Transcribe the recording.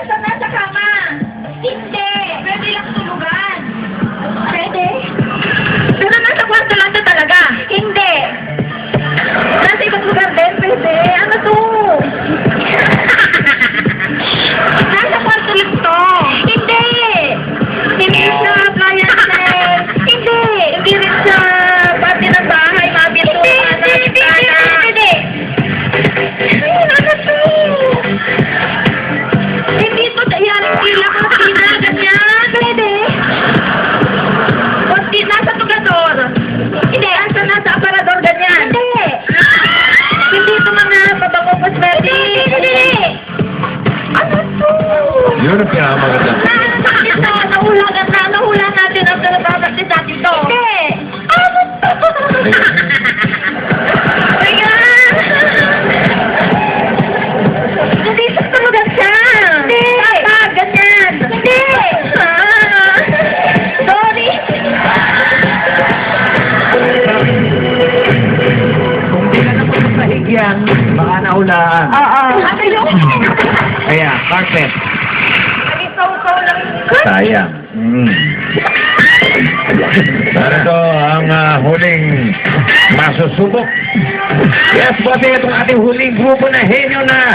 Nasa nasa kama. Hindi. Pwede lang tulugan. Pwede? Pero nasa kwarto lang to talaga. Hindi. Nasa ibang lugar din, pwede. Ano to? Nasa kwarto lang to. Hindi. Hindi sa appliances. Hindi. Hindi rin sa pati ng bahay, mabito. Hindi. Ano to? Hindi to. Yan, pila ko. Pila, ganyan. Pwede. Kunti, nasa tugador. Hindi. Nasa aparador, ganyan. Hindi. Hindi ito mga pabango cosmetic. Hindi. Ano to? Yun ang pinakamaganda. Ito, nahula natin ang pinapapaktis natin ito. Hindi. Ano to? Teka. Hindi sa tulugan siya. Hindi. Papa, ganyan. Hindi. Sorry. Kung di ka naman masahig yan, baka naulaan. Oo. Ano yung? Ayan, carpet. Nag-isaw-saw lang. Sayang. Narito ang huling masusubok. Yes, pati itong ating huling grupo na henyo na